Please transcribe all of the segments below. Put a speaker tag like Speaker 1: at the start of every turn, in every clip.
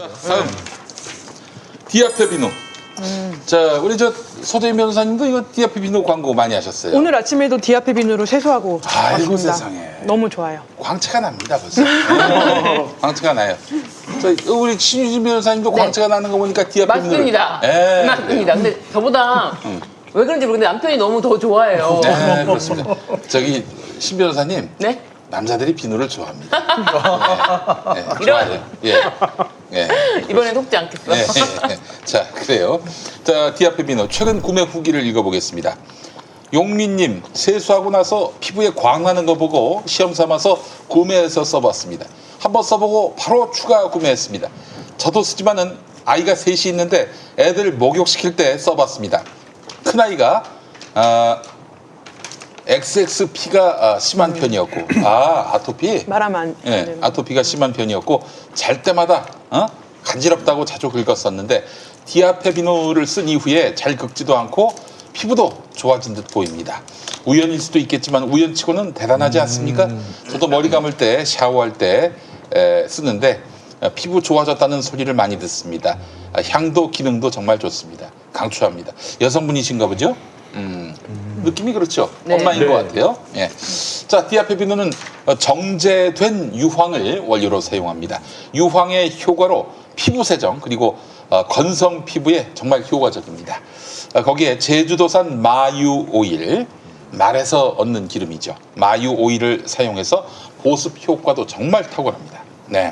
Speaker 1: 자, 다음 디아페 비누. 자, 우리 저 서대인 변호사님도 이거 디아페 비누 광고 많이 하셨어요.
Speaker 2: 오늘 아침에도 디아페 비누로 세수하고
Speaker 1: 아이고
Speaker 2: 왔습니다.
Speaker 1: 세상에.
Speaker 2: 너무 좋아요.
Speaker 1: 광채가 납니다 벌써. 광채가 나요. 자, 우리 신유진 변호사님도
Speaker 3: 네.
Speaker 1: 광채가 나는 거 보니까 디아페 비누를.
Speaker 3: 맞습니다.
Speaker 1: 예.
Speaker 3: 맞습니다. 근데 저보다 왜 그런지 모르겠는데 남편이 너무 더 좋아해요.
Speaker 1: 네, 그렇습니다. 저기 신 변호사님.
Speaker 3: 네?
Speaker 1: 남자들이 비누를 좋아합니다. 네, 네,
Speaker 3: 이런-
Speaker 1: 좋아해요. 예. 예.
Speaker 3: 이번엔 속지 않겠어.
Speaker 1: 네, 네. 자, 그래요. 자, 디아페 비누 최근 구매 후기를 읽어보겠습니다. 용민님, 세수하고 나서 피부에 광 나는 거 보고 시험 삼아서 구매해서 써봤습니다. 한번 써보고 바로 추가 구매했습니다. 저도 쓰지만은 아이가 셋이 있는데 애들 목욕시킬 때 써봤습니다. 큰아이가 XXP가 심한 편이었고 아토피?
Speaker 2: 말하면 안
Speaker 1: 예,
Speaker 2: 되는.
Speaker 1: 아토피가 심한 편이었고 잘 때마다 간지럽다고 자주 긁었었는데 디아페 비누를 쓴 이후에 잘 긁지도 않고 피부도 좋아진 듯 보입니다. 우연일 수도 있겠지만 우연치고는 대단하지 않습니까? 저도 머리 감을 때 샤워할 때 쓰는데 피부 좋아졌다는 소리를 많이 듣습니다. 향도 기능도 정말 좋습니다. 강추합니다. 여성분이신가 보죠? 느낌이 그렇죠.
Speaker 3: 네.
Speaker 1: 엄마인 것 같아요. 예. 자, 디아페 비누는 정제된 유황을 원료로 사용합니다. 유황의 효과로 피부 세정 그리고 건성 피부에 정말 효과적입니다. 거기에 제주도산 마유 오일, 말에서 얻는 기름이죠. 마유 오일을 사용해서 보습 효과도 정말 탁월합니다. 네.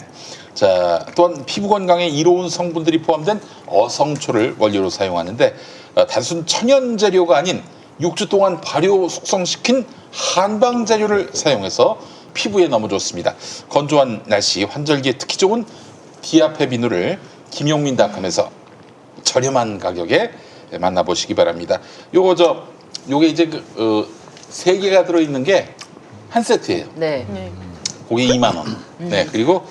Speaker 1: 자, 또한 피부 건강에 이로운 성분들이 포함된 어성초를 원료로 사용하는데 단순 천연 재료가 아닌 6주 동안 발효 숙성시킨 한방 재료를 사용해서 피부에 너무 좋습니다. 건조한 날씨 환절기에 특히 좋은 디아페 비누를 김용민닷컴에서 저렴한 가격에 만나보시기 바랍니다. 요게 이제 세 개가 들어있는 게 한 세트예요.
Speaker 3: 네.
Speaker 2: 네.
Speaker 1: 그게 2만 원. 네, 그리고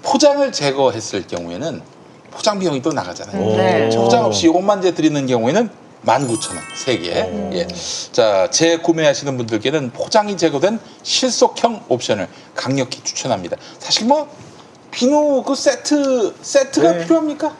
Speaker 1: 포장을 제거했을 경우에는 포장 비용이 또 나가잖아요.
Speaker 3: 네.
Speaker 1: 포장 없이 이것만 이제 드리는 경우에는 19,000원, 3개. 예. 자, 재구매하시는 분들께는 포장이 제거된 실속형 옵션을 강력히 추천합니다. 사실 뭐 비누 그 세트가
Speaker 4: 네.
Speaker 1: 필요합니까?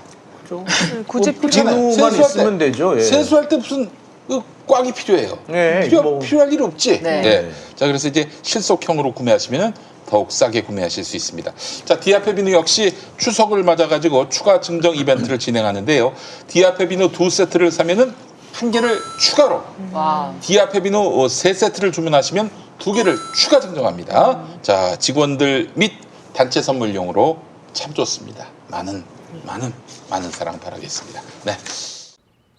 Speaker 2: 굳이
Speaker 1: 그렇잖아요.
Speaker 4: 비누만
Speaker 1: 세수할
Speaker 4: 있으면
Speaker 1: 때,
Speaker 4: 되죠. 예.
Speaker 1: 세수할 때 무슨 그 꽉이 필요해요.
Speaker 4: 네, 뭐.
Speaker 1: 필요할 일 없지.
Speaker 3: 네.
Speaker 1: 자, 그래서 이제 실속형으로 구매하시면 더욱 싸게 구매하실 수 있습니다. 자, 디아페 비누 역시 추석을 맞아가지고 추가 증정 이벤트를 진행하는데요. 디아페 비누 2세트를 사면은 1개를 추가로,
Speaker 3: 와.
Speaker 1: 디아페 비누 3세트를 주문하시면 2개를 추가 증정합니다. 자, 직원들 및 단체 선물용으로 참 좋습니다. 많은 사랑 바라겠습니다. 네.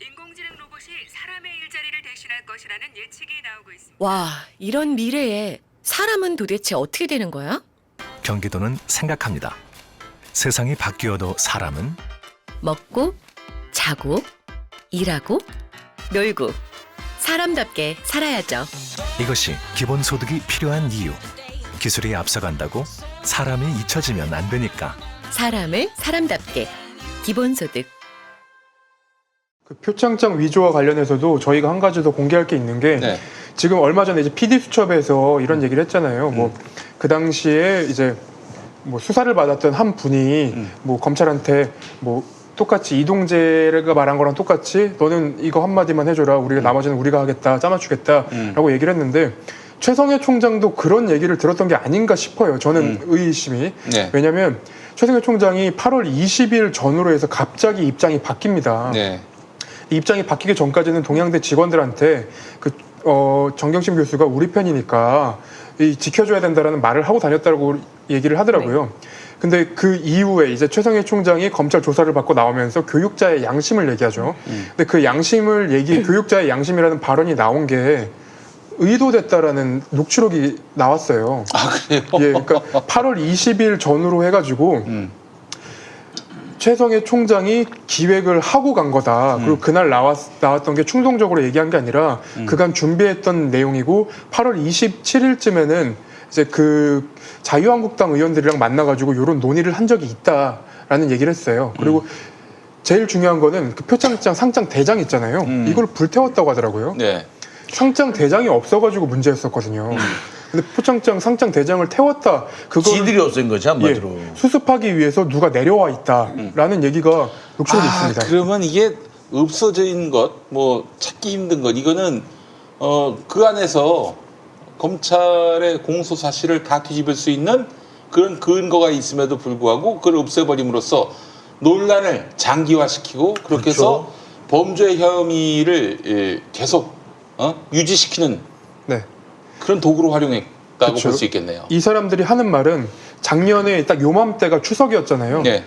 Speaker 5: 인공지능 로봇이 사람의 일자리를 대신할 것이라는 예측이 나오고 있습니다.
Speaker 6: 와, 이런 미래에 사람은 도대체 어떻게 되는 거야?
Speaker 7: 경기도는 생각합니다. 세상이 바뀌어도 사람은
Speaker 6: 먹고, 자고, 일하고, 놀고, 사람답게 살아야죠.
Speaker 7: 이것이 기본소득이 필요한 이유. 기술이 앞서간다고 사람이 잊혀지면 안 되니까.
Speaker 6: 사람을 사람답게. 기본소득.
Speaker 8: 그 표창장 위조와 관련해서도 저희가 한 가지 더 공개할 게 있는 게
Speaker 1: 네.
Speaker 8: 지금 얼마 전에 이제 PD수첩에서 이런 얘기를 했잖아요. 뭐 그 당시에 이제 뭐 수사를 받았던 한 분이 뭐 검찰한테 뭐 똑같이 이동재가 말한 거랑 똑같이 너는 이거 한마디만 해줘라. 우리가 나머지는 우리가 하겠다. 짜맞추겠다라고 얘기를 했는데 최성해 총장도 그런 얘기를 들었던 게 아닌가 싶어요. 저는 의심이.
Speaker 1: 네.
Speaker 8: 왜냐하면 최성해 총장이 8월 20일 전후로 해서 갑자기 입장이 바뀝니다.
Speaker 1: 네.
Speaker 8: 입장이 바뀌기 전까지는 동양대 직원들한테 정경심 교수가 우리 편이니까 지켜줘야 된다라는 말을 하고 다녔다고 얘기를 하더라고요. 근데 그 이후에 이제 최성해 총장이 검찰 조사를 받고 나오면서 교육자의 양심을 얘기하죠. 근데 그 양심을 교육자의 양심이라는 발언이 나온 게 의도됐다라는 녹취록이 나왔어요.
Speaker 1: 아, 그래요?
Speaker 8: 예, 그러니까 8월 20일 전후로 해가지고 최성해 총장이 기획을 하고 간 거다. 그리고 그날 나왔던 게 충동적으로 얘기한 게 아니라 그간 준비했던 내용이고 8월 27일쯤에는 이제 그 자유한국당 의원들이랑 만나가지고 이런 논의를 한 적이 있다라는 얘기를 했어요. 그리고 제일 중요한 거는 그 표창장 상장 대장 있잖아요. 이걸 불태웠다고 하더라고요.
Speaker 1: 네.
Speaker 8: 상장 대장이 없어가지고 문제였었거든요. 근데 표창장, 상장, 대장을 태웠다. 그거
Speaker 4: 지들이 없앤 거지 한마디로.
Speaker 8: 수습하기 위해서 누가 내려와 있다라는 얘기가 녹취록에 있습니다.
Speaker 1: 그러면 이게 없어진 것, 뭐 찾기 힘든 것, 이거는 그 안에서 검찰의 공소 사실을 다 뒤집을 수 있는 그런 근거가 있음에도 불구하고 그걸 없애버림으로써 논란을 장기화시키고 그렇게 해서 범죄 혐의를 계속 유지시키는
Speaker 8: 네.
Speaker 1: 그런 도구로 활용했다고
Speaker 8: 그렇죠.
Speaker 1: 볼 수 있겠네요.
Speaker 8: 이 사람들이 하는 말은 작년에 딱 요맘때가 추석이었잖아요.
Speaker 1: 네.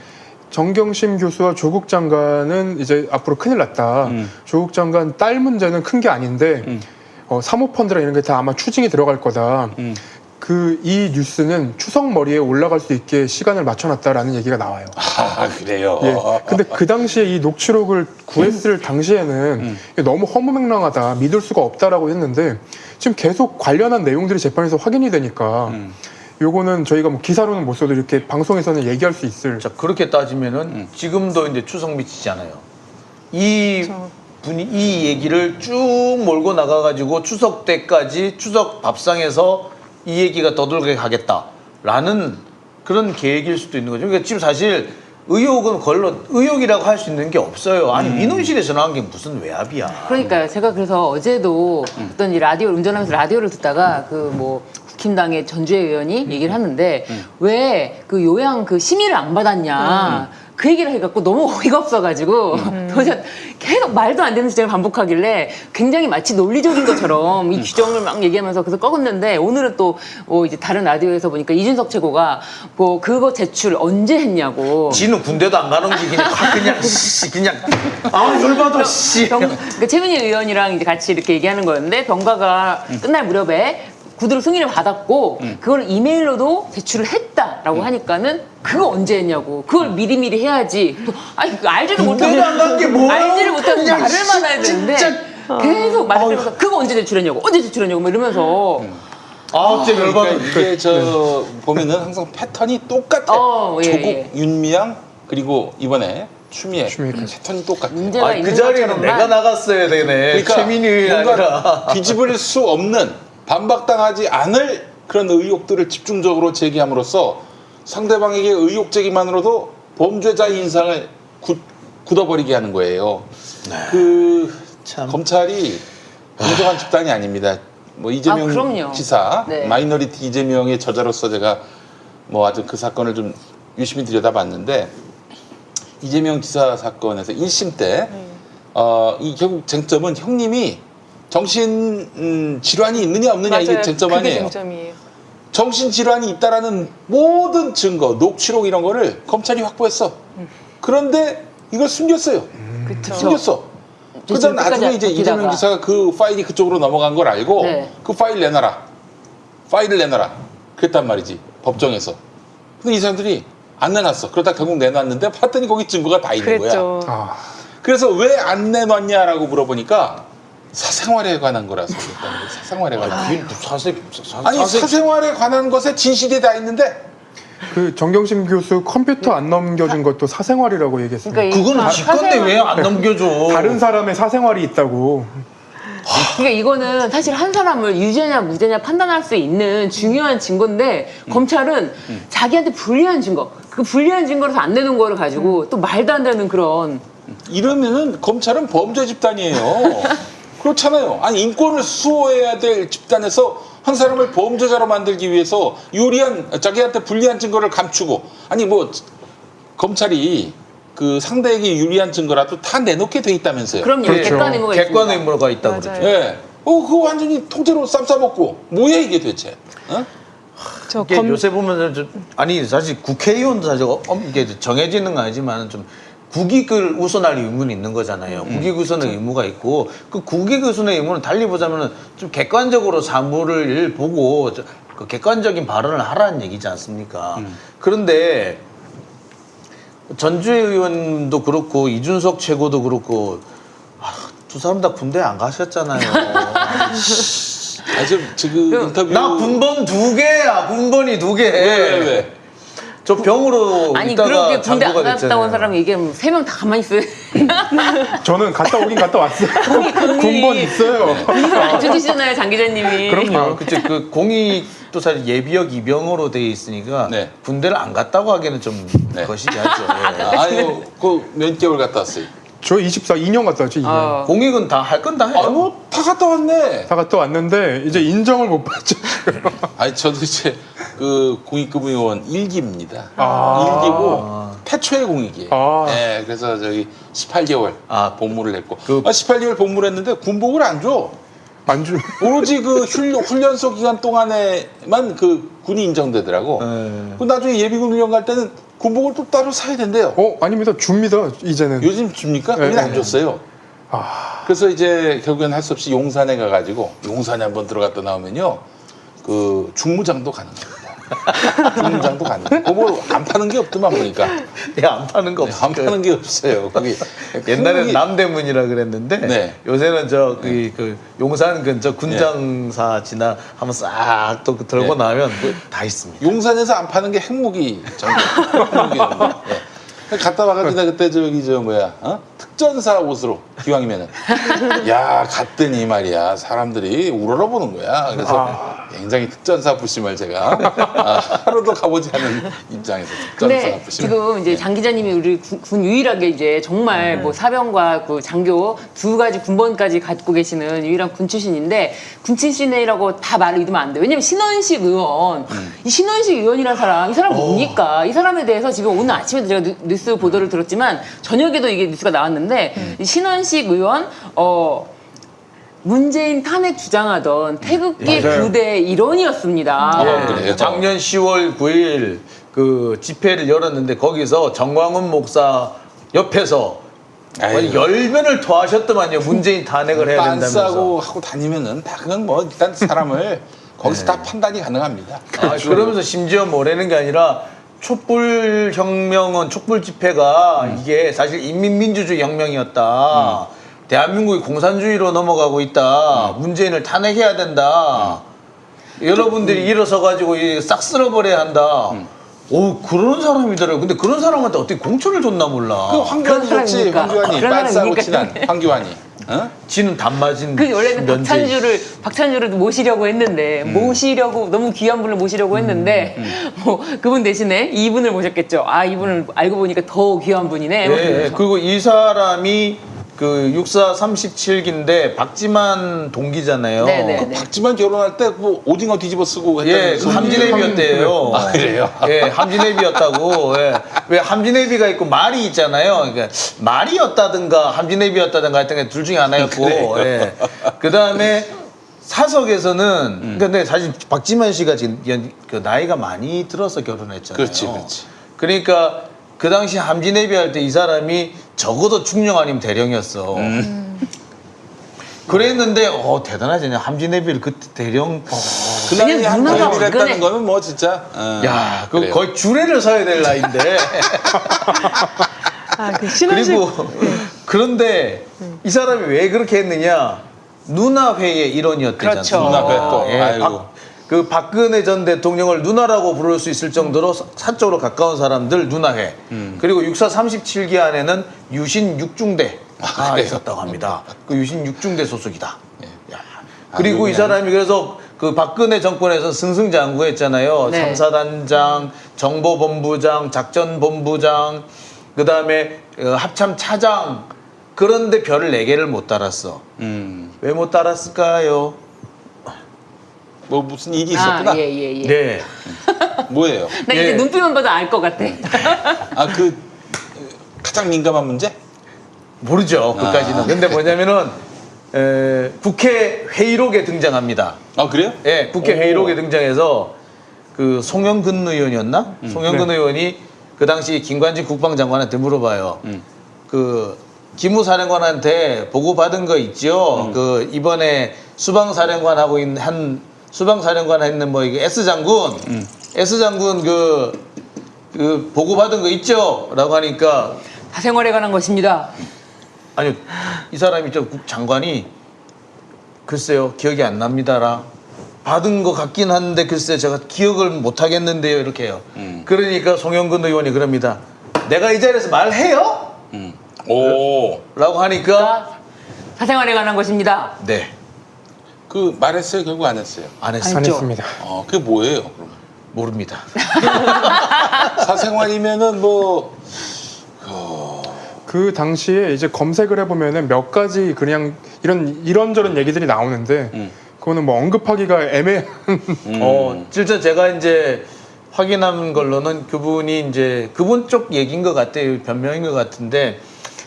Speaker 8: 정경심 교수와 조국 장관은 이제 앞으로 큰일 났다. 조국 장관 딸 문제는 큰 게 아닌데 사모펀드라 이런 게 다 아마 추징이 들어갈 거다. 이 뉴스는 추석 머리에 올라갈 수 있게 시간을 맞춰놨다라는 얘기가 나와요.
Speaker 1: 아, 그래요?
Speaker 8: 예. 근데 그 당시에 이 녹취록을 구했을 당시에는 이게 너무 허무맹랑하다, 믿을 수가 없다라고 했는데 지금 계속 관련한 내용들이 재판에서 확인이 되니까 요거는 저희가 뭐 기사로는 못 써도 이렇게 방송에서는 얘기할 수 있을.
Speaker 4: 자 그렇게 따지면은 지금도 이제 추석 미치잖아요. 이 분이 이 얘기를 쭉 몰고 나가가지고 추석 때까지 추석 밥상에서 이 얘기가 더돌게 하겠다라는 그런 계획일 수도 있는 거죠. 그러니까 지금 사실 의혹은 의혹이라고 할 수 있는 게 없어요. 아니 민원실에 전화한 게 무슨 외압이야.
Speaker 3: 그러니까요. 제가 그래서 어제도 어떤 라디오 운전하면서 라디오를 듣다가 그 뭐 국힘당의 전주혜 의원이 얘기를 하는데 왜 그 요양 그 심의를 안 받았냐. 그 얘기를 해갖고 너무 어이가 없어가지고 도대체 계속 말도 안 되는 주제를 반복하길래 굉장히 마치 논리적인 것처럼 이 규정을 막 얘기하면서 그래서 꺼냈는데 오늘은 또 이제 다른 라디오에서 보니까 이준석 최고가 뭐 그거 제출 언제 했냐고.
Speaker 4: 지는 군대도 안 가는 게 그냥 확 그냥 씨 그냥 열받아 씨.
Speaker 3: 그러니까 최민희 의원이랑 이제 같이 이렇게 얘기하는 거였는데 병가가 끝날 무렵에 구두로 승인을 받았고 그걸 이메일로도 제출을 했다라고 하니까는 그거 언제 했냐고. 그걸 미리미리 해야지. 아니 알지도 못하고
Speaker 4: 군대도 안 간 게 뭐야?
Speaker 3: 알지를 못하고
Speaker 4: 그냥
Speaker 3: 말을 많아야 되는데 계속 말하면서 그거 언제 제출했냐고 언제 제출했냐고 막 이러면서
Speaker 4: 진짜 열받아.
Speaker 1: 그러니까 이게 저 보면은 항상 패턴이 똑같아.
Speaker 3: 예,
Speaker 1: 조국,
Speaker 3: 예.
Speaker 1: 윤미향 그리고 이번에 추미애
Speaker 8: 추미애까지.
Speaker 1: 패턴이 똑같아.
Speaker 3: 문제가
Speaker 4: 그
Speaker 3: 있는
Speaker 4: 자리에는
Speaker 3: 것처럼만
Speaker 4: 내가 나갔어야 되네. 최민희
Speaker 1: 뭔가
Speaker 4: 아니라.
Speaker 1: 뒤집을 수 없는 반박당하지 않을 그런 의혹들을 집중적으로 제기함으로써 상대방에게 의혹 제기만으로도 범죄자의 인상을 굳어버리게 하는 거예요.
Speaker 4: 참.
Speaker 1: 검찰이 공정한 집단이 아닙니다. 뭐 이재명
Speaker 3: 그럼요.
Speaker 1: 지사
Speaker 3: 네.
Speaker 1: 마이너리티 이재명의 저자로서 제가 뭐 아주 그 사건을 좀 유심히 들여다봤는데 이재명 지사 사건에서 1심 때 이 결국 쟁점은 형님이 정신 질환이 있느냐 없느냐
Speaker 2: 맞아요.
Speaker 1: 이게 쟁점
Speaker 2: 그게
Speaker 1: 아니에요.
Speaker 2: 쟁점이에요.
Speaker 1: 정신 질환이 있다라는 모든 증거, 녹취록 이런 거를 검찰이 확보했어. 그런데 이걸 숨겼어요.
Speaker 2: 그렇죠.
Speaker 1: 숨겼어. 그다음
Speaker 3: 지금
Speaker 1: 나중에
Speaker 3: 끝까지
Speaker 1: 이제
Speaker 3: 버티다가.
Speaker 1: 이재명 지사가 그 파일이 그쪽으로 넘어간 걸 알고
Speaker 3: 네.
Speaker 1: 그 파일을 내놔라. 그랬단 말이지 법정에서. 근데 이 사람들이 안 내놨어. 그러다 결국 내놨는데 봤더니 거기 증거가 다 있는 거야.
Speaker 2: 그랬죠.
Speaker 1: 그래서 왜 안 내놨냐라고 물어보니까 사생활에 관한 거라서 그랬다는 거예요. 사생활에 관한. 아니 사생활에 관한 것에 진실이 다 있는데
Speaker 8: 그 정경심 교수 컴퓨터 안 넘겨준 것도 사생활이라고 얘기했습니다.
Speaker 3: 그러니까
Speaker 4: 그거는 지 건데 왜 안 넘겨줘?
Speaker 8: 다른 사람의 사생활이 있다고.
Speaker 3: 그러니까 이거는 사실 한 사람을 유죄냐 무죄냐 판단할 수 있는 중요한 증거인데 검찰은 자기한테 불리한 증거, 그 불리한 증거라서 안 내는 거를 가지고 또 말도 안 되는 그런.
Speaker 1: 이러면은 검찰은 범죄 집단이에요. 그렇잖아요. 아니 인권을 수호해야 될 집단에서 한 사람을 범죄자로 만들기 위해서 자기한테 불리한 증거를 감추고 아니 뭐 검찰이 그 상대에게 유리한 증거라도 다 내놓게 돼 있다면서요.
Speaker 3: 그럼요.
Speaker 8: 그렇죠.
Speaker 3: 객관 의무가 있습니다.
Speaker 4: 객관 의무가 있다
Speaker 2: 맞아요.
Speaker 4: 그러죠.
Speaker 1: 예. 그거 완전히 통째로 쌈 싸먹고 뭐야 이게 도대체? 어?
Speaker 2: 저
Speaker 4: 이게 요새 보면은 아니 사실 국회의원도 사실 이게 정해지는 건 아니지만 좀 국익을 우선할 의무는 있는 거잖아요. 국익 우선의 의무가 있고 그 국익 우선의 의무는 달리 보자면은 좀 객관적으로 사물을 보고 그 객관적인 발언을 하라는 얘기지 않습니까? 그런데 전주혜 의원도 그렇고 이준석 최고도 그렇고 두 사람 다 군대 안 가셨잖아요.
Speaker 1: 지금 인터뷰
Speaker 4: 나 군번 2개야. 군번이 2개.
Speaker 1: 왜?
Speaker 4: 저 병으로
Speaker 3: 아니
Speaker 4: 있다가
Speaker 3: 그렇게 군대 안
Speaker 4: 장교가
Speaker 3: 갔다
Speaker 4: 됐잖아요.
Speaker 3: 온 사람 얘기하면 3명 다 가만히 있어요.
Speaker 8: 저는 갔다 오긴 갔다 왔어요. 군번 있어요.
Speaker 3: 가르쳐주시잖아요, 장 기자님이.
Speaker 8: 그럼요.
Speaker 4: 그치, 그 공익도 사실 예비역 이병으로 돼 있으니까
Speaker 1: 네.
Speaker 4: 군대를 안 갔다고 하기에는 좀
Speaker 1: 네.
Speaker 4: 거시기하죠. 예.
Speaker 1: 아유, 그 몇 개월 갔다 왔어요?
Speaker 8: 저 2년 갔다 왔죠. 2년.
Speaker 4: 공익은 다 할 건 다 해요.
Speaker 1: 아, 뭐 다 갔다 왔네.
Speaker 8: 다 갔다 왔는데 이제 인정을 못 받죠.
Speaker 1: 아니 저도 이제 그 공익급의원 1기입니다.
Speaker 8: 아.
Speaker 1: 1기고 태초의 공익이에요.
Speaker 8: 아.
Speaker 1: 네, 그래서 저기 18개월
Speaker 4: 아.
Speaker 1: 복무를 했고
Speaker 4: 그-
Speaker 1: 18개월 복무를 했는데 군복을 안 줘.
Speaker 8: 만주.
Speaker 1: 오로지 그 훈련소 기간 동안에만 그 군이 인정되더라고.
Speaker 4: 네.
Speaker 1: 그 나중에 예비군 훈련 갈 때는 군복을 또 따로 사야 된대요.
Speaker 8: 아닙니다. 줍니다. 이제는.
Speaker 1: 요즘 줍니까?
Speaker 8: 네,
Speaker 1: 우리는 안
Speaker 8: 네.
Speaker 1: 줬어요. 그래서 이제 결국엔 할 수 없이 용산에 가가지고 용산에 한번 들어갔다 나오면요, 그 중무장도 가능합니다. 중무장도 가능. 그거 안 파는 게 없더만 보니까.
Speaker 4: 예, 안 파는 거
Speaker 1: 네,
Speaker 4: 없어요.
Speaker 1: 안 파는 게 없어요. 거기
Speaker 4: 옛날에는
Speaker 1: 거기-
Speaker 4: 남대문이라 그랬는데
Speaker 1: 네.
Speaker 4: 요새는 그 용산 근처 군장사 지나 한번 싹 또 들고
Speaker 1: 네.
Speaker 4: 나면 뭐다 있습니다.
Speaker 1: 용산에서 안 파는 게 핵무기 정도. 핵무기 정도. 네. 갔다 와가지고 나 그때 저기 특전사 옷으로 기왕이면은 야 갔더니 말이야 사람들이 우러러보는 거야. 그래서 굉장히 특전사 부심을 제가 하루도 가보지 않은 입장에서 특전사
Speaker 3: 근데
Speaker 1: 부심을.
Speaker 3: 지금 이제 장 기자님이 우리 군 유일하게 이제 정말 뭐 사병과 그 장교 두 가지 군번까지 갖고 계시는 유일한 군 출신인데 군 출신이라고 다 말을 믿으면 안 돼요. 왜냐면 신원식 의원, 이 신원식 의원이라는 사람, 이 사람 뭡니까? 이 사람에 대해서 지금 오늘 아침에도 제가 뉴스 보도를 들었지만 저녁에도 이게 뉴스가 나왔는데 이 신원식 의원 문재인 탄핵 주장하던 태극기
Speaker 4: 맞아요.
Speaker 3: 부대 일원이었습니다.
Speaker 1: 그래요?
Speaker 4: 작년 10월 9일 그 집회를 열었는데 거기서 정광훈 목사 옆에서
Speaker 1: 아이고.
Speaker 4: 열변을 토하셨더만요. 문재인 탄핵을 해야 된다면서.
Speaker 1: 빤싸고 하고 다니면은 다 그건 뭐 일단 사람을 거기서 다 판단이 가능합니다.
Speaker 4: 그러면서 심지어 뭐라는 게 아니라 촛불 혁명은 촛불 집회가 이게 사실 인민민주주의 혁명이었다. 대한민국이 공산주의로 넘어가고 있다. 문재인을 탄핵해야 된다. 여러분들이 일어서 가지고 싹 쓸어버려야 한다. 오, 그런 사람이더라고요. 근데 그런 사람한테 어떻게 공천을 줬나 몰라.
Speaker 1: 그 황교안이
Speaker 3: 그런
Speaker 1: 줬지.
Speaker 3: 사람입니까?
Speaker 1: 황교안이
Speaker 3: 그런
Speaker 1: 빤싸고
Speaker 3: 사람입니까?
Speaker 1: 친한 황교안이. 어?
Speaker 4: 지는 단맞은
Speaker 3: 그 원래는
Speaker 4: 면제.
Speaker 3: 박찬주를 모시려고 했는데 모시려고 너무 귀한 분을 모시려고 했는데 뭐 그분 대신에 이분을 모셨겠죠. 아 이분을 알고 보니까 더 귀한 분이네.
Speaker 4: 예, 그리고 이 사람이 그 육사 37기인데 박지만 동기잖아요.
Speaker 3: 네네.
Speaker 1: 그 박지만 결혼할 때 뭐 오징어 뒤집어 쓰고
Speaker 4: 예,
Speaker 1: 했다는
Speaker 4: 그
Speaker 1: 소문이-
Speaker 4: 함진애비였대요.
Speaker 1: 아, 그래요?
Speaker 4: 예, 함진애비였다고. 예. 왜 함진애비가 있고 말이 있잖아요. 그러니까 말이었다든가 함진애비였다든가 했던 게 둘 중에 하나였고.
Speaker 1: 그래요.
Speaker 4: 예. 그다음에 사석에서는 근데 사실 박지만 씨가 지금 그 나이가 많이 들어서 결혼했잖아요.
Speaker 1: 그렇지, 그렇지.
Speaker 4: 그러니까 그 당시 함진애비 할 때 이 사람이 적어도 중령 아니면 대령이었어. 그랬는데 대단하지 않냐. 함진애비를 그때 대령
Speaker 1: 그 나이에
Speaker 3: 그냥
Speaker 1: 한
Speaker 3: 누나가
Speaker 1: 번을 했다는
Speaker 3: 그거네.
Speaker 1: 거는 뭐 진짜.
Speaker 4: 야, 그
Speaker 1: 그래요.
Speaker 4: 거의 주례를 서야 될 나이인데.
Speaker 2: 그 신원식
Speaker 4: 그리고 그런데 이 사람이 왜 그렇게 했느냐? 누나회의 일원이었대잖아.
Speaker 3: 그렇죠.
Speaker 1: 누나회 또. 아이고.
Speaker 4: 그 박근혜 전 대통령을 누나라고 부를 수 있을 정도로 사적으로 가까운 사람들 누나회. 그리고 육사 37기 안에는 유신 6중대가
Speaker 1: 그래요?
Speaker 4: 있었다고 합니다. 그 유신 6중대 소속이다.
Speaker 1: 예.
Speaker 4: 야. 그리고 이
Speaker 1: 그냥-
Speaker 4: 사람이 그래서 그 박근혜 정권에서 승승장구했잖아요.
Speaker 3: 네.
Speaker 4: 참사단장, 정보본부장, 작전본부장, 그 다음에 합참차장. 그런데 별을 4개를 못 달았어. 왜 못 달았을까요?
Speaker 1: 뭐 무슨 일이 있었구나.
Speaker 3: 예예예.
Speaker 4: 네.
Speaker 1: 뭐예요?
Speaker 3: 나 이제
Speaker 4: 예.
Speaker 3: 눈빛만 봐도 알 것 같아.
Speaker 1: 아 그 가장 민감한 문제?
Speaker 4: 모르죠. 그까지는. 근데 뭐냐면은 국회 회의록에 등장합니다.
Speaker 1: 아 그래요?
Speaker 4: 예, 국회
Speaker 1: 오.
Speaker 4: 회의록에 등장해서 그 송영근 의원이었나? 송영근
Speaker 8: 네.
Speaker 4: 의원이 그 당시 김관진 국방장관한테 물어봐요. 그 기무사령관한테 보고받은 거 있죠? 그 이번에 수방사령관하고 있는 수방사령관 했는 뭐 이게 S 장군, S 장군 그 보고받은 거 있죠? 라고 하니까
Speaker 3: 사생활에 관한 것입니다.
Speaker 4: 아니 이 사람이 저 장관이 글쎄요 기억이 안 납니다라. 받은 것 같긴 한데 글쎄 제가 기억을 못 하겠는데요 이렇게 해요. 그러니까 송영근 의원이 그럽니다. 내가 이 자리에서 말해요?
Speaker 1: 오.
Speaker 4: 라고 하니까
Speaker 3: 사생활에 관한 것입니다.
Speaker 4: 네,
Speaker 1: 그 말했어요? 결국 안 했어요?
Speaker 4: 안
Speaker 8: 안
Speaker 4: 했어요.
Speaker 8: 했습니다.
Speaker 1: 그게 뭐예요? 그럼?
Speaker 4: 모릅니다.
Speaker 1: 사생활이면은 뭐
Speaker 8: 그 당시에 이제 검색을 해보면은 몇 가지 그냥 이런저런 얘기들이 나오는데 그거는 뭐 언급하기가 애매한
Speaker 4: 실제 제가 이제 확인한 걸로는 그분이 이제 그분 쪽 얘기인 것 같아요. 변명인 것 같은데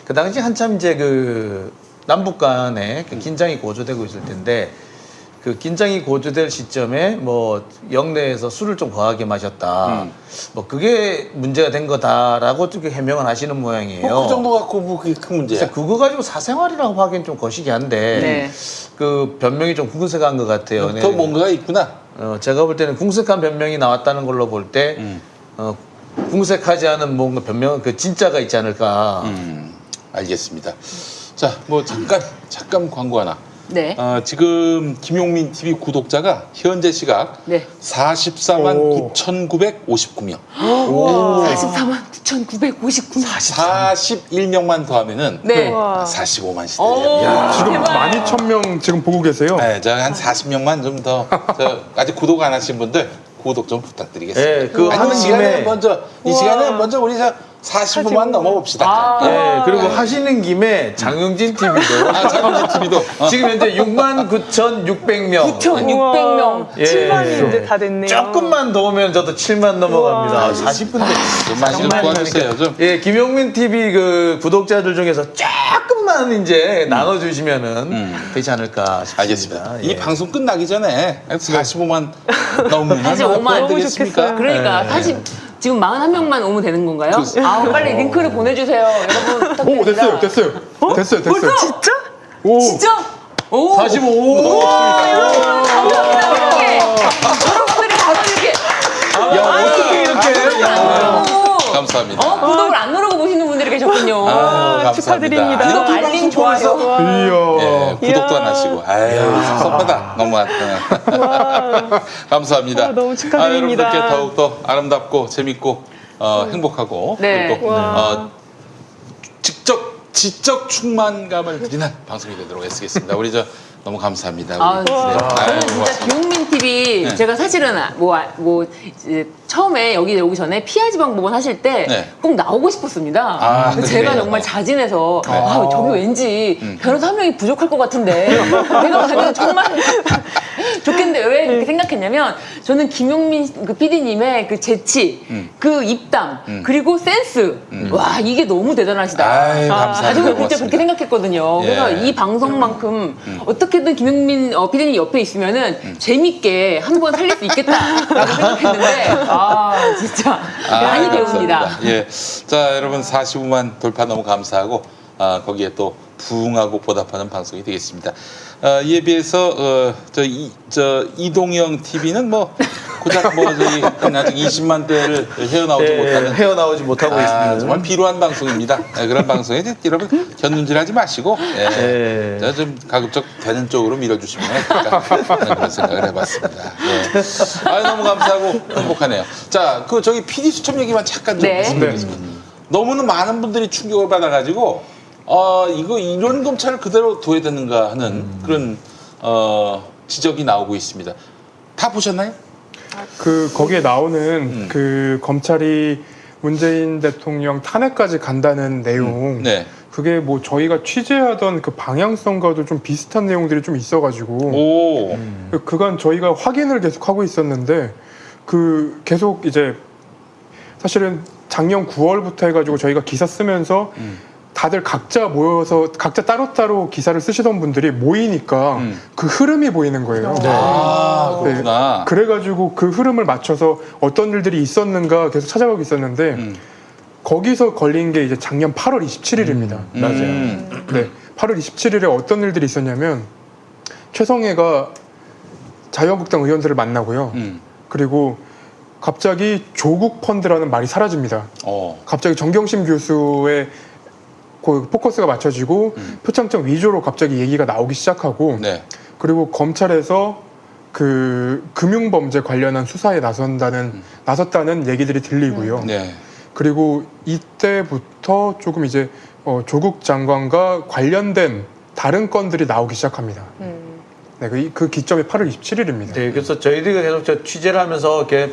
Speaker 4: 그 당시 한참 이제 그 남북 간에 그 긴장이 고조되고 있을 텐데 그 긴장이 고조될 시점에 뭐 영내에서 술을 좀 과하게 마셨다. 뭐 그게 문제가 된 거다라고 좀 해명을 하시는 모양이에요.
Speaker 1: 그 정도 갖고 뭐 그게 큰 문제야.
Speaker 4: 그래서 그거 가지고 사생활이라고 하기엔 좀 거시기한데
Speaker 3: 네.
Speaker 4: 그 변명이 좀 궁색한 것 같아요.
Speaker 1: 더 뭔가가 있구나.
Speaker 4: 제가 볼 때는 궁색한 변명이 나왔다는 걸로 볼 때 궁색하지 않은 뭔가 변명 그 진짜가 있지 않을까.
Speaker 1: 알겠습니다. 자, 뭐 잠깐 광고 하나.
Speaker 3: 네.
Speaker 1: 지금 김용민 TV 구독자가 현재 시각
Speaker 3: 네.
Speaker 1: 44만
Speaker 8: 오.
Speaker 1: 9,959명.
Speaker 3: 44만 9,959명.
Speaker 1: 41명만 더하면은
Speaker 3: 네.
Speaker 2: 와.
Speaker 1: 45만 시대.
Speaker 3: 오,
Speaker 1: 야.
Speaker 8: 지금
Speaker 3: 대박.
Speaker 8: 12,000명 지금 보고 계세요.
Speaker 1: 네, 저한 40명만 좀 더. 아직 구독 안 하신 분들 구독 좀 부탁드리겠습니다.
Speaker 4: 예, 그
Speaker 1: 아니,
Speaker 4: 하는 김에
Speaker 1: 이 시간에 먼저 우리 45만 넘어봅시다.
Speaker 4: 예, 그리고 하시는 김에 장영진 TV도
Speaker 1: 장영진 TV도
Speaker 4: 지금 현재 69,600명.
Speaker 3: 9,600명.
Speaker 4: 예.
Speaker 2: 7만이 이제 다 됐네요.
Speaker 4: 조금만 더 오면 저도 7만 넘어갑니다.
Speaker 2: 우와.
Speaker 4: 40분대.
Speaker 1: 좀 많이 좀 도와주세요. 좀.
Speaker 4: 예, 김용민 TV 그 구독자들 중에서 조금만 이제 나눠주시면은 되지 않을까 싶습니다.
Speaker 1: 알겠습니다.
Speaker 4: 예.
Speaker 1: 이 방송 끝나기 전에 45만 넘으면
Speaker 3: 45만
Speaker 1: 안
Speaker 2: 너무
Speaker 1: 되겠습니까?
Speaker 2: 좋겠어요.
Speaker 3: 그러니까 사실 지금 41명만 오면 되는 건가요? 빨리 링크를 보내주세요. 여러분 부탁드립니다.
Speaker 8: 오, 됐어요. 됐어요. 됐어요.
Speaker 2: 진짜?
Speaker 8: 오.
Speaker 3: 진짜? 오.
Speaker 4: 45.
Speaker 3: 감사합니다. 이렇게. 여러분들이 바로 이렇게.
Speaker 1: 야, 어떻게 이렇게.
Speaker 3: 오.
Speaker 1: 감사합니다.
Speaker 3: 구독을 안 누르고 보시는 분들이 계셨군요.
Speaker 1: 감사합니다.
Speaker 2: 축하드립니다.
Speaker 3: 구독, 알림, 좋아요.
Speaker 8: 이야.
Speaker 1: 예, 구독도 안 하시고. 아유, 섭섭하다. 너무 감사합니다.
Speaker 2: 너무 축하드립니다.
Speaker 1: 여러분들께 더욱더 아름답고 재밌고 행복하고
Speaker 3: 네.
Speaker 1: 그리고 지적 충만감을 드리는 방송이 되도록 애쓰겠습니다. 우리 너무 감사합니다. 우리.
Speaker 3: 저는 진짜 김용민 TV
Speaker 1: 네.
Speaker 3: 제가 사실은 이제 처음에 여기 오기 전에 피하지 방법은 하실 때
Speaker 1: 네.
Speaker 3: 꼭 나오고 싶었습니다. 근데 제가
Speaker 1: 그래요?
Speaker 3: 정말 자진해서 저기 왠지 변호사 한 명이 부족할 것 같은데 내가 가면 정말 좋겠는데 왜 그렇게 생각했냐면 저는 김용민 그 PD님의 그 재치, 그 입담, 그리고 센스 와 이게 너무 대단하시다.
Speaker 1: 아유, 감사합니다.
Speaker 3: 나중에 진짜
Speaker 1: 고맙습니다.
Speaker 3: 그렇게 생각했거든요. 그래서
Speaker 1: 예.
Speaker 3: 이 방송만큼 어떻게든 김용민 PD님 옆에 있으면은 재밌게 한 번 살릴 수 있겠다라고 생각했는데 진짜 많이 배웁니다.
Speaker 1: 감사합니다. 예. 자, 여러분 45만 돌파 너무 감사하고 거기에 또 부응하고 보답하는 방송이 되겠습니다. 이에 비해서 이동영 TV는 뭐 고작 저희 아직 20만대를 헤어나오지 못하는
Speaker 4: 헤어나오지 못하고 있습니다.
Speaker 1: 정말 비루한 방송입니다. 그런 방송에 여러분 견눈질하지 마시고 좀 가급적 되는 쪽으로 밀어주시면 어떨까 그런 생각을 해봤습니다. 너무 감사하고 행복하네요. 자, 저기 PD 수첩 얘기만 잠깐 좀
Speaker 3: 네.
Speaker 1: 말씀드리겠습니다. 너무나 많은 분들이 충격을 받아가지고 이거 이런 검찰을 그대로 둬야 되는가 하는 그런 지적이 나오고 있습니다. 다 보셨나요?
Speaker 8: 거기에 나오는 그 검찰이 문재인 대통령 탄핵까지 간다는 내용.
Speaker 1: 네.
Speaker 8: 그게 뭐 저희가 취재하던 그 방향성과도 좀 비슷한 내용들이 좀 있어가지고
Speaker 1: 오.
Speaker 8: 그간 저희가 확인을 계속 하고 있었는데 계속 이제 사실은 작년 9월부터 해가지고 저희가 기사 쓰면서 다들 각자 모여서 각자 따로따로 기사를 쓰시던 분들이 모이니까 그 흐름이 보이는 거예요.
Speaker 1: 그렇구나.
Speaker 8: 그래가지고 그 흐름을 맞춰서 어떤 일들이 있었는가 계속 찾아가고 있었는데 거기서 걸린 게 이제 작년 8월 27일입니다.
Speaker 1: 맞아요.
Speaker 8: 네, 8월 27일에 어떤 일들이 있었냐면 최성해가 자유한국당 의원들을 만나고요. 그리고 갑자기 조국 펀드라는 말이 사라집니다. 갑자기 정경심 교수의 그 포커스가 맞춰지고 표창장 위조로 갑자기 얘기가 나오기 시작하고
Speaker 1: 네.
Speaker 8: 그리고 검찰에서 그 금융범죄 관련한 수사에 나섰다는 얘기들이 들리고요.
Speaker 1: 네.
Speaker 8: 그리고 이때부터 조금 이제 조국 장관과 관련된 다른 건들이 나오기 시작합니다. 네, 그 기점이 8월 27일입니다.
Speaker 4: 네, 그래서 저희들이 계속 취재를 하면서 이렇게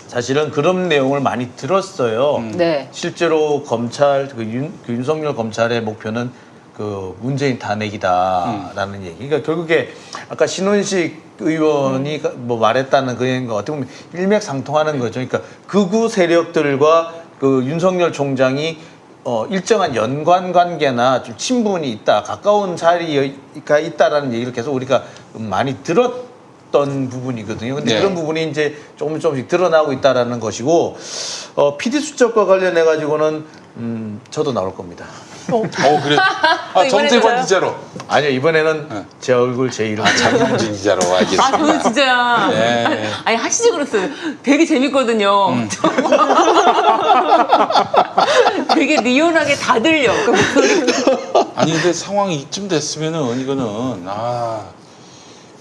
Speaker 4: 사실은 그런 내용을 많이 들었어요.
Speaker 3: 네.
Speaker 4: 실제로 검찰 그 윤석열 검찰의 목표는 그 문재인 탄핵이다라는 얘기. 그러니까 결국에 아까 신원식 의원이 뭐 말했다는 그거 어떻게 보면 일맥상통하는 거죠. 그러니까 극우 세력들과 그 윤석열 총장이 일정한 연관 관계나 좀 친분이 있다, 가까운 자리가 있다라는 얘기를 계속 우리가 많이 들었던 부분이거든요. 근데
Speaker 1: 네.
Speaker 4: 그런 부분이 이제 조금씩 드러나고 있다라는 것이고, PD 수첩과 관련해 가지고는 저도 나올 겁니다.
Speaker 1: 그래. 아, 정세관 기자로.
Speaker 4: 아니요, 이번에는 제 얼굴, 제 이름.
Speaker 1: 장영진 기자로 알겠습니다.
Speaker 3: 아, 저는 진짜.
Speaker 1: 네.
Speaker 3: 아니, 하시지 그랬어요. 되게 재밌거든요. 되게 리얼하게 다 들려. 그 목소리가.
Speaker 1: 아니 근데 상황이 이쯤 됐으면은 이거는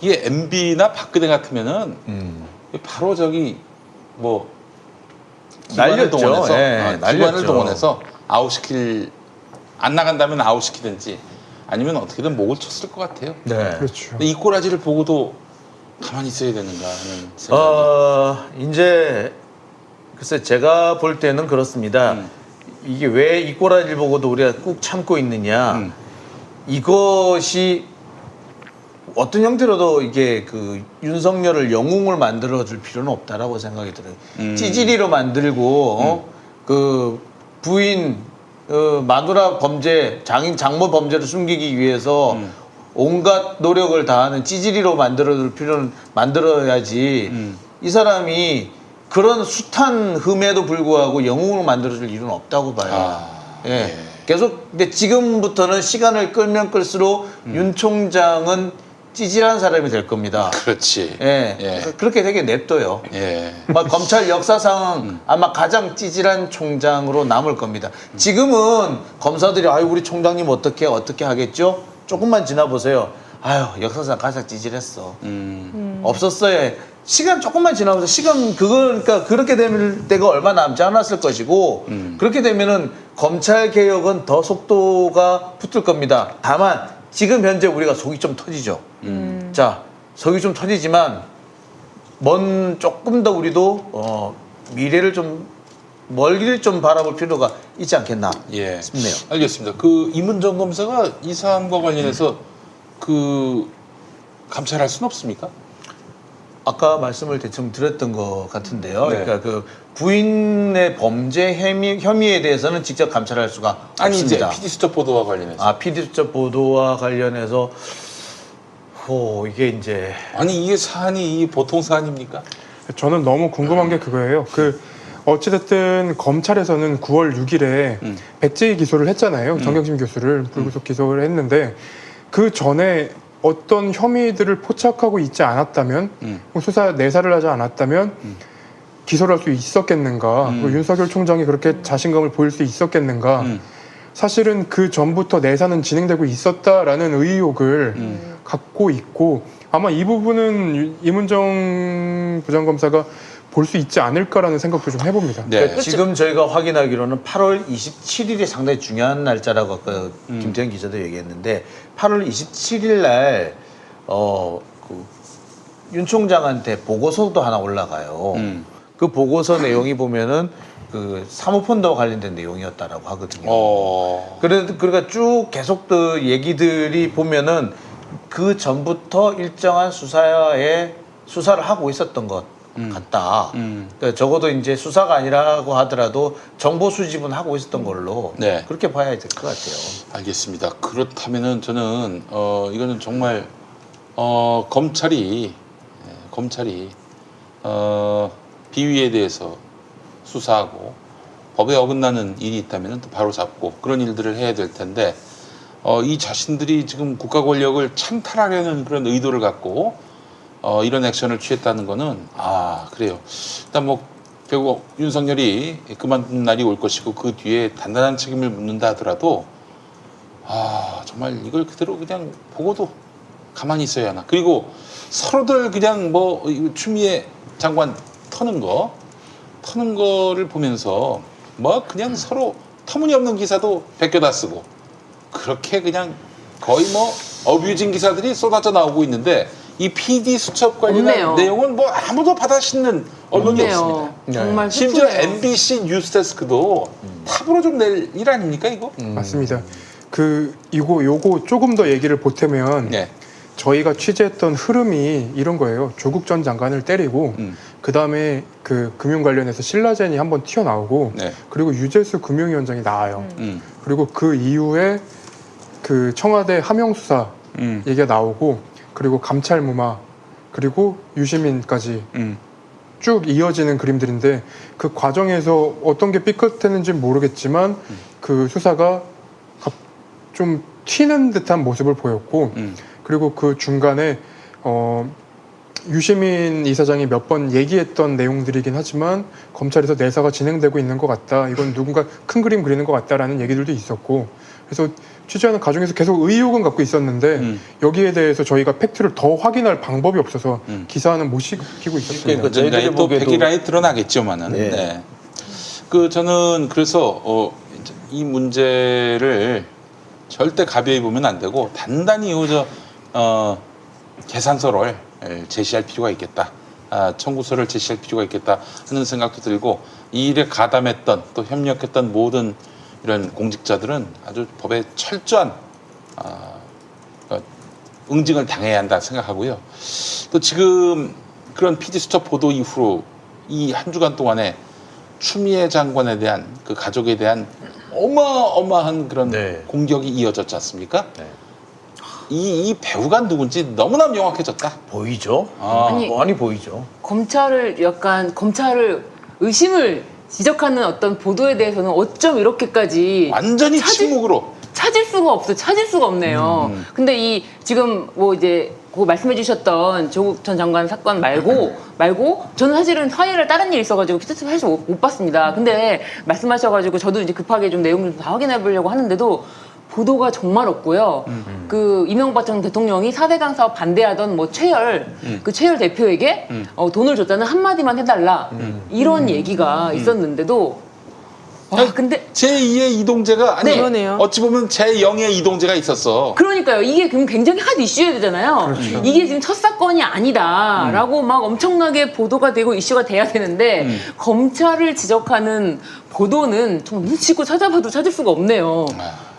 Speaker 1: 이게 MB나 박근혜 같으면은 바로 저기 뭐 기관을
Speaker 4: 날렸죠.
Speaker 1: 동원해서
Speaker 4: 예,
Speaker 1: 기관을
Speaker 4: 날렸죠.
Speaker 1: 동원해서 아웃시킬 안 나간다면 아웃시키든지 아니면 어떻게든 목을 쳤을 것 같아요.
Speaker 4: 네.
Speaker 8: 그렇죠.
Speaker 1: 근데 이 꼬라지를 보고도 가만히 있어야 되는가 하는 생각이.
Speaker 4: 이제 글쎄 제가 볼 때는 그렇습니다. 이게 왜 이 꼬라지를 보고도 우리가 꾹 참고 있느냐. 이것이 어떤 형태로도 이게 그 윤석열을 영웅을 만들어줄 필요는 없다라고 생각이 들어요. 찌질이로 만들고 그 부인 마누라 범죄, 장모 범죄를 숨기기 위해서 온갖 노력을 다하는 찌질이로 만들어야지. 이 사람이 그런 숱한 흠에도 불구하고 영웅으로 만들어줄 일은 없다고 봐요. 예. 계속 근데 지금부터는 시간을 끌면 끌수록 윤 총장은 찌질한 사람이 될 겁니다.
Speaker 1: 그렇지.
Speaker 4: 예.
Speaker 1: 예.
Speaker 4: 그래서 그렇게 되게 냅둬요.
Speaker 1: 예.
Speaker 4: 막 검찰 역사상 아마 가장 찌질한 총장으로 남을 겁니다. 지금은 검사들이 아유 우리 총장님 어떻게 하겠죠? 조금만 지나보세요. 아유 역사상 가장 찌질했어. 없었어요. 시간 조금만 지나보세요. 시간 그러니까 그렇게 될 때가 얼마 남지 않았을 것이고 그렇게 되면은 검찰 개혁은 더 속도가 붙을 겁니다. 다만 지금 현재 우리가 속이 좀 터지죠. 자, 속이 좀 터지지만 조금 더 우리도 미래를 좀 멀리를 좀 바라볼 필요가 있지 않겠나 싶네요.
Speaker 1: 알겠습니다. 그 이문정 검사가 이 사안과 관련해서 그 감찰할 수는 없습니까?
Speaker 4: 아까 말씀을 대충 드렸던 것 같은데요.
Speaker 1: 네.
Speaker 4: 그러니까 그 부인의 범죄 혐의에 대해서는 직접 감찰할 수가
Speaker 1: 아니
Speaker 4: 없습니다.
Speaker 1: 이제 PD 수첩 보도와 관련해서.
Speaker 4: PD 수첩 보도와 관련해서 이게 이제
Speaker 1: 아니 이게 사안이 보통 사안입니까?
Speaker 8: 저는 너무 궁금한 게 그거예요. 어찌됐든 검찰에서는 9월 6일에 백제희 기소를 했잖아요. 정경심 교수를 불구속 기소를 했는데 그 전에 어떤 혐의들을 포착하고 있지 않았다면 수사 내사를 하지 않았다면 기소를 할 수 있었겠는가? 윤석열 총장이 그렇게 자신감을 보일 수 있었겠는가? 사실은 그 전부터 내사는 진행되고 있었다라는 의혹을 갖고 있고 아마 이 부분은 이문정 부장검사가 볼 수 있지 않을까라는 생각도 좀 해봅니다.
Speaker 1: 네.
Speaker 4: 그러니까 지금 저희가 확인하기로는 8월 27일이 상당히 중요한 날짜라고 아까 김태현 기자도 얘기했는데 8월 27일 날 윤 총장한테 보고서도 하나 올라가요. 그 보고서 내용이 보면은 그 사모펀드와 관련된 내용이었다라고 하거든요. 그러니까 쭉 계속 그 얘기들이 보면은 그 전부터 일정한 수사를 하고 있었던 것 같다. 그러니까 적어도 이제 수사가 아니라고 하더라도 정보 수집은 하고 있었던 걸로
Speaker 1: 네.
Speaker 4: 그렇게 봐야 될 것 같아요.
Speaker 1: 알겠습니다. 그렇다면은 저는 이거는 정말 검찰이 비위에 대해서 수사하고 법에 어긋나는 일이 있다면 또 바로 잡고 그런 일들을 해야 될 텐데 이 자신들이 지금 국가 권력을 찬탈하려는 그런 의도를 갖고 이런 액션을 취했다는 거는 그래요. 일단 뭐 결국 윤석열이 그만둔 날이 올 것이고 그 뒤에 단단한 책임을 묻는다 하더라도 정말 이걸 그대로 그냥 보고도 가만히 있어야 하나. 그리고 서로들 그냥 뭐 추미애 장관 터는 거를 보면서 뭐 그냥 서로 터무니없는 기사도 베껴다 쓰고 그렇게 그냥 거의 뭐 어뷰징 기사들이 쏟아져 나오고 있는데 이 PD 수첩 관련한
Speaker 3: 없네요.
Speaker 1: 내용은 뭐 아무도 받아 싣는 언론이 없습니다.
Speaker 3: 정말
Speaker 1: 심지어
Speaker 3: 슬프네요.
Speaker 1: MBC 뉴스데스크도 탑으로 좀 낼 일 아닙니까 이거?
Speaker 8: 맞습니다. 요거 조금 더 얘기를 보태면
Speaker 1: 네.
Speaker 8: 저희가 취재했던 흐름이 이런 거예요. 조국 전 장관을 때리고 그 다음에 그 금융 관련해서 신라젠이 한번 튀어나오고
Speaker 1: 네.
Speaker 8: 그리고 유재수 금융위원장이 나와요. 그리고 그 이후에 그 청와대 하명수사 얘기가 나오고 그리고 감찰 무마 그리고 유시민까지 쭉 이어지는 그림들인데 그 과정에서 어떤 게 삐끗했는지 모르겠지만 그 수사가 좀 튀는 듯한 모습을 보였고 그리고 그 중간에 유시민 이사장이 몇 번 얘기했던 내용들이긴 하지만 검찰에서 내사가 진행되고 있는 것 같다. 이건 누군가 큰 그림 그리는 것 같다라는 얘기들도 있었고 그래서 취재하는 과정에서 계속 의혹은 갖고 있었는데 여기에 대해서 저희가 팩트를 더 확인할 방법이 없어서 기사는 못 시키고 있었습니다.
Speaker 4: 그러니까 저희들이
Speaker 1: 또
Speaker 4: 보기에도-
Speaker 1: 백일화에 드러나겠지만은.
Speaker 4: 네.
Speaker 1: 네. 저는 그래서 이 문제를 절대 가벼이 보면 안 되고 단단히 계산서를 제시할 필요가 있겠다. 청구서를 제시할 필요가 있겠다 하는 생각도 들고 이 일에 가담했던 또 협력했던 모든 이런 공직자들은 아주 법에 철저한 응징을 당해야 한다 생각하고요. 또 지금 그런 PD수첩 보도 이후로 이 한 주간 동안에 추미애 장관에 대한 그 가족에 대한 어마어마한 그런
Speaker 4: 네.
Speaker 1: 공격이 이어졌지 않습니까?
Speaker 4: 네.
Speaker 1: 이 배우가 누군지 너무나 명확해졌다.
Speaker 4: 보이죠?
Speaker 3: 아니,
Speaker 4: 많이 보이죠.
Speaker 3: 검찰을 의심을 지적하는 어떤 보도에 대해서는 어쩜 이렇게까지
Speaker 1: 완전히 침묵으로.
Speaker 3: 찾을 수가 없네요. 근데 이 지금 뭐 이제 그 말씀해 주셨던 조국 전 장관 사건 말고 저는 사실은 화요일에 다른 일이 있어가지고 피스트 사실 못 봤습니다. 근데 말씀하셔가지고 저도 이제 급하게 좀 내용 좀 다 확인해 보려고 하는데도 보도가 정말 없고요. 그 이명박 전 대통령이 4대강 사업 반대하던 뭐 그 최열 대표에게 돈을 줬다는 한마디만 해달라 이런 얘기가 있었는데도 근데
Speaker 1: 제2의 이동재가 아니
Speaker 3: 네.
Speaker 2: 그러네요.
Speaker 1: 어찌 보면 제0의 이동재가 있었어.
Speaker 3: 그러니까요. 이게 그럼 굉장히 핫 이슈여야 되잖아요. 이게 지금 첫 사건이 아니다라고 막 엄청나게 보도가 되고 이슈가 돼야 되는데 검찰을 지적하는 보도는 정말 묻히고 찾아봐도 찾을 수가 없네요.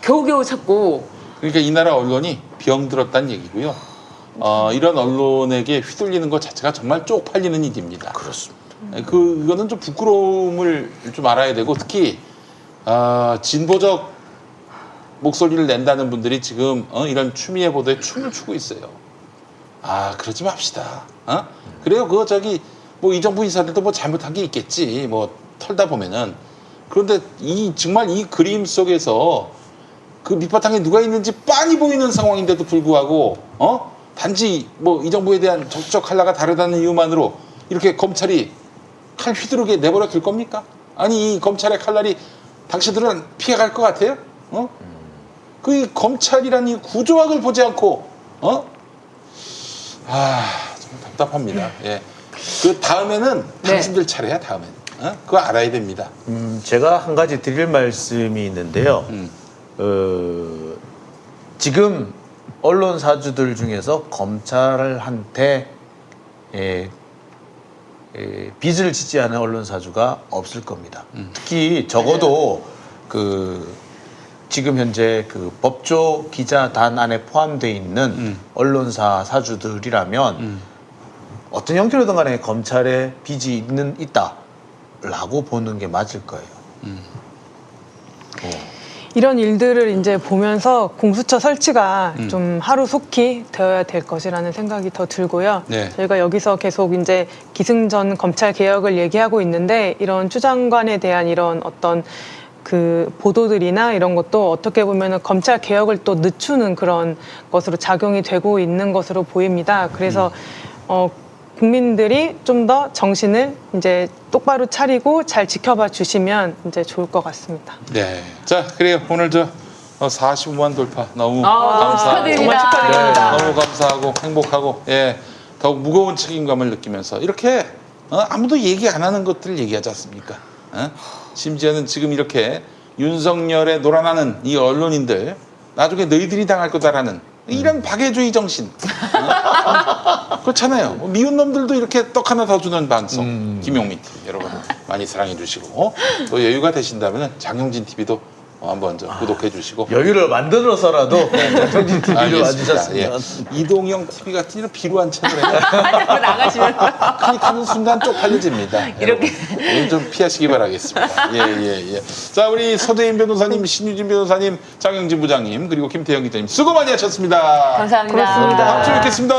Speaker 3: 겨우겨우 찾고.
Speaker 1: 그러니까 이 나라 언론이 병들었다는 얘기고요. 이런 언론에게 휘둘리는 것 자체가 정말 쪽팔리는 일입니다.
Speaker 4: 그렇습니다.
Speaker 1: 이거는 좀 부끄러움을 좀 알아야 되고 특히 진보적 목소리를 낸다는 분들이 지금 이런 추미애 보도에 춤을 추고 있어요. 그러지 맙시다. 그래요. 뭐 이 정부 인사들도 뭐 잘못한 게 있겠지. 뭐 털다 보면은. 그런데 정말 이 그림 속에서 그 밑바탕에 누가 있는지 빤히 보이는 상황인데도 불구하고 단지 뭐 이 정부에 대한 정치적 칼라가 다르다는 이유만으로 이렇게 검찰이 칼 휘두르게 내버려 둘 겁니까? 아니 이 검찰의 칼날이 당신들은 피해갈 것 같아요? 그 검찰이라는 이 구조학을 보지 않고 좀 답답합니다. 예. 그 다음에는
Speaker 3: 네.
Speaker 1: 당신들 차례야 다음엔. 그거 알아야 됩니다.
Speaker 4: 제가 한 가지 드릴 말씀이 있는데요. 지금 언론사주들 중에서 검찰한테 빚을 짓지 않은 언론사주가 없을 겁니다. 특히 적어도 지금 현재 그 법조 기자단 안에 포함되어 있는 언론사 사주들이라면 어떤 형태로든 간에 검찰에 빚이 있다라고 보는 게 맞을 거예요.
Speaker 2: 이런 일들을 이제 보면서 공수처 설치가 좀 하루속히 되어야 될 것이라는 생각이 더 들고요.
Speaker 1: 네.
Speaker 2: 저희가 여기서 계속 이제 기승전 검찰 개혁을 얘기하고 있는데 이런 추 장관에 대한 이런 어떤 그 보도들이나 이런 것도 어떻게 보면은 검찰 개혁을 또 늦추는 그런 것으로 작용이 되고 있는 것으로 보입니다. 그래서 국민들이 좀 더 정신을 이제 똑바로 차리고 잘 지켜봐 주시면 이제 좋을 것 같습니다.
Speaker 1: 네. 자, 그래요. 오늘 45만 돌파 너무
Speaker 3: 너무
Speaker 1: 감사하고
Speaker 3: 축하드립니다.
Speaker 2: 정말 축하드립니다.
Speaker 1: 너무 감사하고 행복하고 더욱 무거운 책임감을 느끼면서 이렇게 아무도 얘기 안 하는 것들을 얘기하지 않습니까? 심지어는 지금 이렇게 윤석열에 놀아나는 이 언론인들 나중에 너희들이 당할 거다라는 이런 박애주의 정신. 그렇잖아요. 미운 놈들도 이렇게 떡 하나 더 주는 방송. 김용민 TV 여러분 많이 사랑해 주시고 또 여유가 되신다면 장영진 TV도 한번 구독해 주시고
Speaker 4: 여유를 만들어서라도 장정진 TV를
Speaker 1: 알겠습니다.
Speaker 4: 와주셨으면.
Speaker 1: 예. 이동영 TV 같은 이런 비루한 채널에
Speaker 3: 자꾸 나가시면
Speaker 1: 클릭하는 순간 쪽팔려집니다.
Speaker 3: 이렇게.
Speaker 1: 여러분, 좀 피하시기 바라겠습니다. 예. 자, 우리 서재인 변호사님, 신유진 변호사님, 장영진 부장님, 그리고 김태형 기자님 수고 많이 하셨습니다.
Speaker 3: 감사합니다.
Speaker 2: 고맙습니다.
Speaker 1: 다음 주에 뵙겠습니다.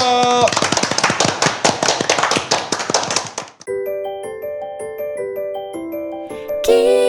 Speaker 6: 기